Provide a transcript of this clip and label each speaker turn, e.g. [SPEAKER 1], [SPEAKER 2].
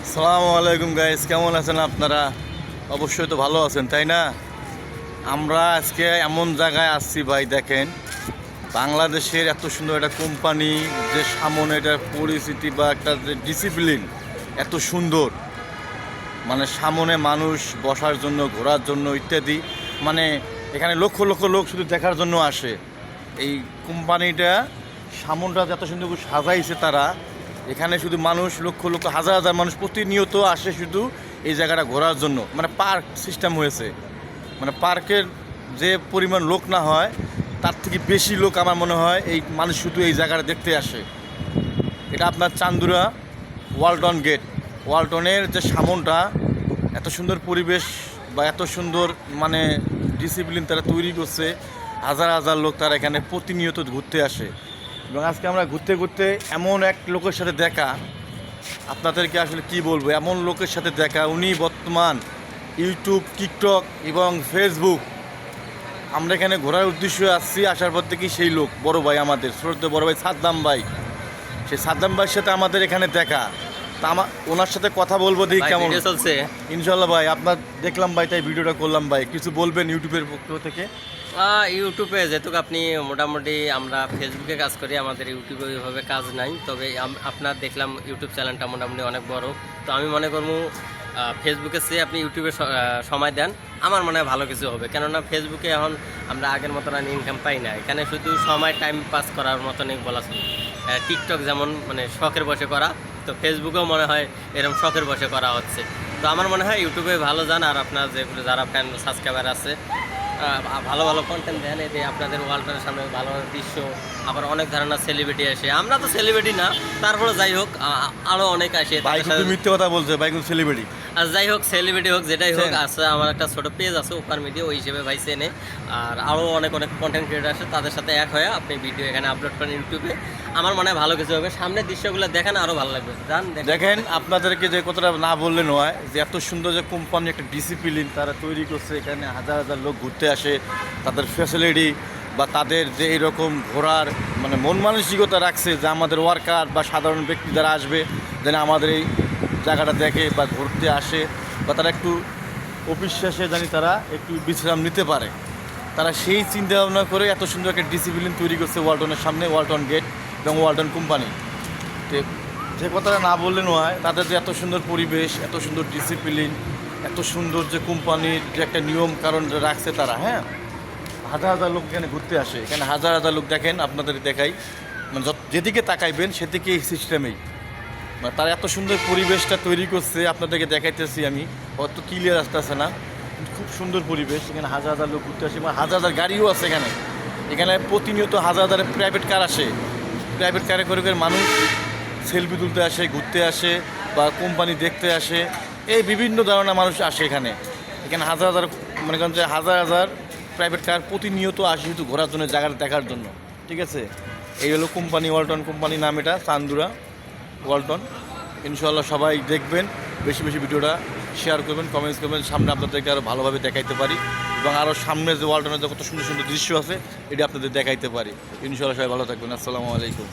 [SPEAKER 1] আসসালামু আলাইকুম গাইস, কেমন আছেন আপনারা? অবশ্যই তো ভালো আছেন, তাই না? আমরা আজকে এমন জায়গায় আসছি ভাই, দেখেন বাংলাদেশের এত সুন্দর একটা কোম্পানি, যে সামনে এটার পরিস্থিতি বা একটা যে ডিসিপ্লিন এত সুন্দর, মানে সামনে মানুষ বসার জন্য, ঘোরার জন্য ইত্যাদি, মানে এখানে লক্ষ লক্ষ লোক শুধু দেখার জন্য আসে। এই কোম্পানিটা সামনটা এত সুন্দর করে সাজাইছে তারা, এখানে শুধু মানুষ লক্ষ লক্ষ হাজার হাজার মানুষ প্রতিনিয়ত আসে শুধু এই জায়গাটা ঘোরার জন্য। মানে পার্ক সিস্টেম হয়েছে, মানে পার্কের যে পরিমাণ লোক না হয় তার থেকে বেশি লোক আমার মনে হয় এই মানুষ শুধু এই জায়গাটা দেখতে আসে। এটা আপনার চান্দুরা ওয়ালটন গেট, ওয়ালটনের যে সামনটা এত সুন্দর পরিবেশ বা এত সুন্দর মানে ডিসিপ্লিন তারা তৈরি করছে, হাজার হাজার লোক তারা এখানে প্রতিনিয়ত ঘুরতে আসে। এবং আজকে আমরা ঘুরতে ঘুরতে এমন এক লোকের সাথে দেখা, আপনাদেরকে আসলে কি বলবো, এমন লোকের সাথে দেখা, উনি বর্তমান ইউটিউব, টিকটক এবং ফেসবুক, আমরা এখানে ঘোরার উদ্দেশ্যে আসছি, আসার পর থেকেই সেই লোক বড় ভাই, আমাদের শ্রদ্ধেয় বড় ভাই সাদ্দাম ভাই, সেই সাদ্দাম ভাইয়ের সাথে আমাদের এখানে দেখা। তা ওনার সাথে কথা বলবো, দেখি কেমন
[SPEAKER 2] চলছে।
[SPEAKER 1] ইনশাল্লাহ ভাই, আপনার দেখলাম ভাই তাই ভিডিওটা করলাম ভাই, কিছু বলবেন ইউটিউবের পক্ষ থেকে?
[SPEAKER 2] ইউটিউবে যেহেতু আপনি মোটামুটি, আমরা ফেসবুকে কাজ করি, আমাদের ইউটিউবে ওইভাবে কাজ নাই, তবে আপনার দেখলাম ইউটিউব চ্যানেলটা মোটামুটি অনেক বড়, তো আমি মনে করবো ফেসবুকে চেয়ে আপনি ইউটিউবে সময় দেন, আমার মনে হয় ভালো কিছু হবে। কেননা ফেসবুকে এখন আমরা আগের মতন আর ইনকাম পাই না, এখানে শুধু সময় টাইম পাস করার মতনই বলা চলে। টিকটক যেমন মানে শখের বসে করা, তো ফেসবুকেও মনে হয় এরকম শখের বসে করা হচ্ছে। তো আমার মনে হয় ইউটিউবে ভালো যান, আর আপনার যেগুলো যারা ফ্যান সাবস্ক্রাইবার আছে ভালো ভালো কন্টেন্ট দেন, এতে আপনাদের ওয়ালটনের সামনে ভালো ভালো দৃশ্য, আবার অনেক ধরনের সেলিব্রিটি আসে। আমরা তো সেলিব্রিটি না, তারপরে যাই হোক আরও অনেক আসে।
[SPEAKER 1] ভাই কিন্তু মিথ্যে কথা বলছে, ভাই কিন্তু সেলিব্রিটি।
[SPEAKER 2] আর যাই হোক, সেলিব্রিটি হোক যেটাই হোক, আছে আমার একটা ছোটো পেজ আছে ওপার মিডিয়া, ওই হিসেবে ভাই চেনে। আর আরও অনেক অনেক কন্টেন্ট ক্রিয়েটার আছে, তাদের সাথে এক হয়ে আপনি ভিডিও এখানে আপলোড করেন ইউটিউবে, আমার মনে হয় ভালো কিছু হবে। সামনের দৃশ্যগুলো দেখেন, আরও ভালো লাগবে।
[SPEAKER 1] দেখেন আপনাদেরকে যে কথাটা না বললে নয়, যে এত সুন্দর যে কোম্পানি, একটা ডিসিপ্লিন তারা তৈরি করছে, এখানে হাজার হাজার লোক ঘুরতে আসে, তাদের ফ্যাসিলিটি বা তাদের যে এরকম ঘোরার মানে মন মানসিকতা রাখছে, যে আমাদের ওয়ার্কার বা সাধারণ ব্যক্তি যারা আসবে যেন আমাদের এই জায়গাটা দেখে বা ঘুরতে আসে, বা তারা একটু অফিস শেষে জানি তারা একটু বিশ্রাম নিতে পারে, তারা সেই চিন্তা ভাবনা করে এত সুন্দর একটা ডিসিপ্লিন তৈরি করছে ওয়ালটনের সামনে, ওয়ালটন গেট এবং ওয়ালটন কোম্পানি। তো যে কথাটা না বললে নয়, তাদের যে এত সুন্দর পরিবেশ, এত সুন্দর ডিসিপ্লিন, এত সুন্দর যে কোম্পানির যে একটা নিয়ম কারণ রাখছে তারা, হ্যাঁ, হাজার হাজার লোক এখানে ঘুরতে আসে, এখানে হাজার হাজার লোক দেখেন, আপনাদের দেখাই, মানে যেদিকে তাকাইবেন সেদিকে এই সিস্টেমেই, মানে তারা এত সুন্দর পরিবেশটা তৈরি করছে, আপনাদেরকে দেখাইতেছি আমি, অত ক্লিয়ার আসতেছে না, খুব সুন্দর পরিবেশ, এখানে হাজার হাজার লোক ঘুরতে আসে, মানে হাজার হাজার গাড়িও আছে এখানে, এখানে প্রতিনিয়ত হাজার হাজার প্রাইভেট কার আসে, প্রাইভেট কারে করে করে মানুষ সেলফি তুলতে আসে, ঘুরতে আসে বা কোম্পানি দেখতে আসে, এই বিভিন্ন ধরনের মানুষ আসে এখানে। এখানে হাজার হাজার, মনে করেন যে হাজার হাজার প্রাইভেট কার প্রতিনিয়ত আসে শুধু ঘোরার জন্য, জায়গাটা দেখার জন্য, ঠিক আছে? এই হলো কোম্পানি, ওয়ালটন কোম্পানি নাম, এটা চান্দুরা ওয়ালটন। ইনশাল্লাহ সবাই দেখবেন, বেশি বেশি ভিডিওটা শেয়ার করবেন, কমেন্টস করবেন, সামনে আপনাদেরকে আরও ভালোভাবে দেখাইতে পারি, এবং আরও সামনে যে ওয়ালটনের যে কত সুন্দর সুন্দর দৃশ্য আছে এটা আপনাদের দেখাইতে পারি। ইনশাল্লাহ সবাই ভালো থাকবেন। আসসালামু আলাইকুম।